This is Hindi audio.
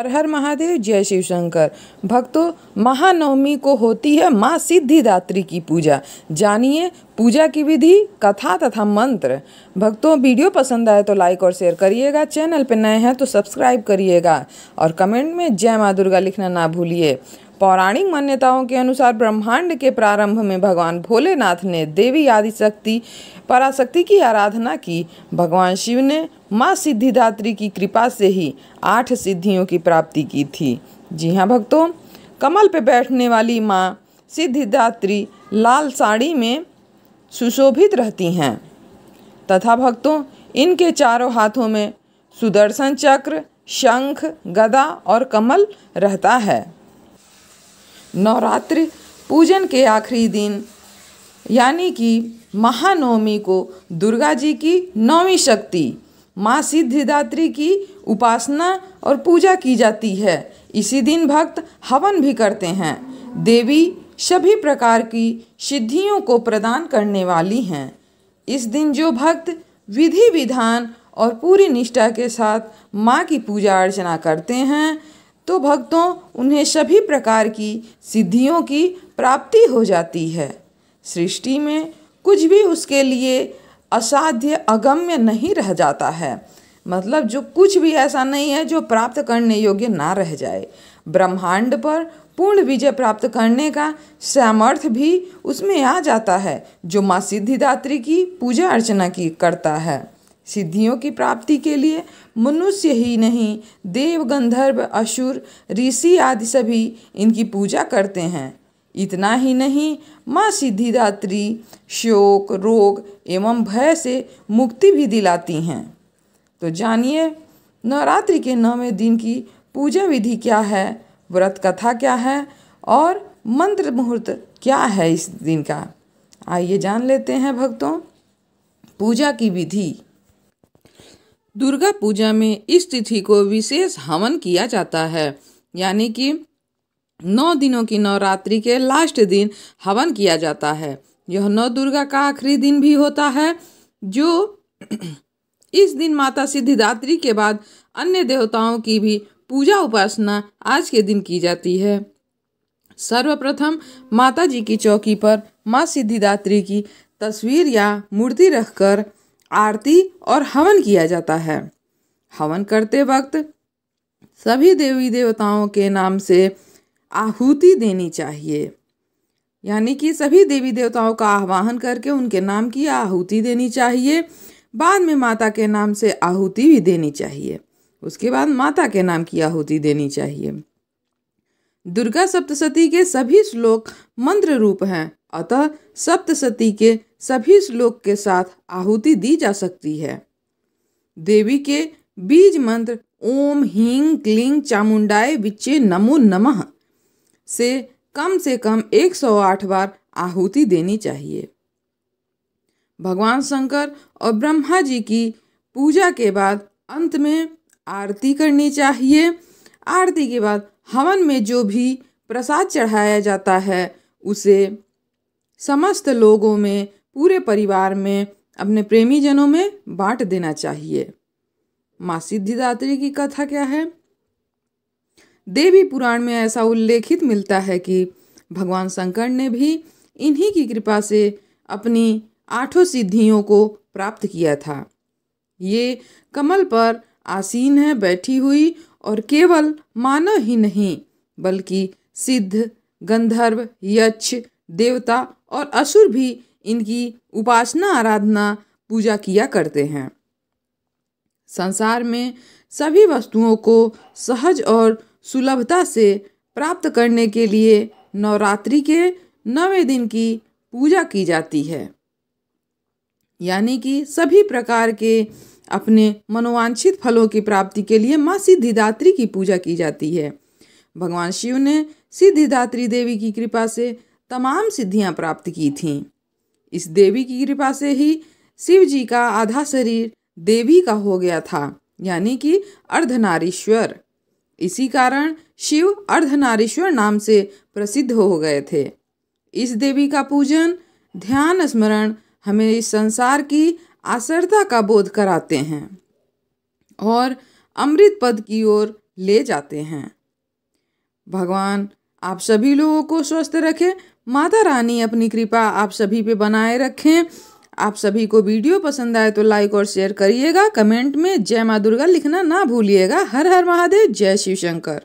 हर हर महादेव, जय शिव शंकर। भक्तों, महानवमी को होती है माँ सिद्धिदात्री की पूजा। जानिए पूजा की विधि, कथा तथा मंत्र। भक्तों, वीडियो पसंद आए तो लाइक और शेयर करिएगा। चैनल पर नए हैं तो सब्सक्राइब करिएगा और कमेंट में जय माँ दुर्गा लिखना ना भूलिए। पौराणिक मान्यताओं के अनुसार ब्रह्मांड के प्रारंभ में भगवान भोलेनाथ ने देवी आदिशक्ति पराशक्ति की आराधना की। भगवान शिव ने माँ सिद्धिदात्री की कृपा से ही 8 सिद्धियों की प्राप्ति की थी। जी हाँ भक्तों, कमल पे बैठने वाली माँ सिद्धिदात्री लाल साड़ी में सुशोभित रहती हैं तथा भक्तों इनके चारों हाथों में सुदर्शन चक्र, शंख, गदा और कमल रहता है। नवरात्रि पूजन के आखिरी दिन यानी कि महानवमी को दुर्गा जी की नौवीं शक्ति माँ सिद्धिदात्री की उपासना और पूजा की जाती है। इसी दिन भक्त हवन भी करते हैं। देवी सभी प्रकार की सिद्धियों को प्रदान करने वाली हैं। इस दिन जो भक्त विधि विधान और पूरी निष्ठा के साथ माँ की पूजा अर्चना करते हैं तो भक्तों उन्हें सभी प्रकार की सिद्धियों की प्राप्ति हो जाती है। सृष्टि में कुछ भी उसके लिए असाध्य अगम्य नहीं रह जाता है। मतलब जो कुछ भी ऐसा नहीं है जो प्राप्त करने योग्य ना रह जाए। ब्रह्मांड पर पूर्ण विजय प्राप्त करने का सामर्थ्य भी उसमें आ जाता है जो माँ सिद्धिदात्री की पूजा अर्चना की करता है। सिद्धियों की प्राप्ति के लिए मनुष्य ही नहीं, देव, गंधर्व, असुर, ऋषि आदि सभी इनकी पूजा करते हैं। इतना ही नहीं, माँ सिद्धिदात्री शोक, रोग एवं भय से मुक्ति भी दिलाती हैं। तो जानिए नवरात्रि के 9वें दिन की पूजा विधि क्या है, व्रत कथा क्या है और मंत्र मुहूर्त क्या है इस दिन का। आइए जान लेते हैं भक्तों पूजा की विधि। दुर्गा पूजा में इस तिथि को विशेष हवन किया जाता है, यानी कि 9 दिनों की नवरात्रि के लास्ट दिन हवन किया जाता है। यह 9 दुर्गा का आखिरी दिन भी होता है। जो इस दिन माता सिद्धिदात्री के बाद अन्य देवताओं की भी पूजा उपासना आज के दिन की जाती है। सर्वप्रथम माता जी की चौकी पर माँ सिद्धिदात्री की तस्वीर या मूर्ति रखकर आरती और हवन किया जाता है। हवन करते वक्त सभी देवी देवताओं के नाम से आहुति देनी चाहिए, यानी कि सभी देवी देवताओं का आह्वान करके उनके नाम की आहुति देनी चाहिए। बाद में माता के नाम से आहुति भी देनी चाहिए। उसके बाद माता के नाम की आहुति देनी चाहिए। दुर्गा सप्तशती के सभी श्लोक मंत्र रूप हैं, अतः सप्तशती के सभी श्लोक के साथ आहुति दी जा सकती है। देवी के बीज मंत्र ओम ह्रीं क्लीं चामुंडाय विच्चे नमो नमः से कम 108 बार आहुति देनी चाहिए। भगवान शंकर और ब्रह्मा जी की पूजा के बाद अंत में आरती करनी चाहिए। आरती के बाद हवन में जो भी प्रसाद चढ़ाया जाता है उसे समस्त लोगों में, पूरे परिवार में, अपने प्रेमी जनों में बांट देना चाहिए। माँ सिद्धिदात्री की कथा क्या है? देवी पुराण में ऐसा उल्लेखित मिलता है कि भगवान शंकर ने भी इन्हीं की कृपा से अपनी 8 सिद्धियों को प्राप्त किया था। ये कमल पर आसीन है बैठी हुई और केवल मानव ही नहीं बल्कि सिद्ध, गंधर्व, यक्ष, देवता और असुर भी इनकी उपासना, आराधना, पूजा किया करते हैं। संसार में सभी वस्तुओं को सहज और सुलभता से प्राप्त करने के लिए नवरात्रि के 9वें दिन की पूजा की जाती है, यानी कि सभी प्रकार के अपने मनोवांछित फलों की प्राप्ति के लिए माँ सिद्धिदात्री की पूजा की जाती है। भगवान शिव ने सिद्धिदात्री देवी की कृपा से तमाम सिद्धियां प्राप्त की थीं। इस देवी की कृपा से ही शिव जी का आधा शरीर देवी का हो गया था, यानी कि अर्धनारीश्वर। इसी कारण शिव अर्धनारीश्वर नाम से प्रसिद्ध हो गए थे। इस देवी का पूजन, ध्यान, स्मरण हमें इस संसार की आसरता का बोध कराते हैं और अमृत पद की ओर ले जाते हैं। भगवान आप सभी लोगों को स्वस्थ रखें। माता रानी अपनी कृपा आप सभी पे बनाए रखें। आप सभी को वीडियो पसंद आए तो लाइक और शेयर करिएगा। कमेंट में जय माँ दुर्गा लिखना ना भूलिएगा। हर हर महादेव, जय शिव शंकर।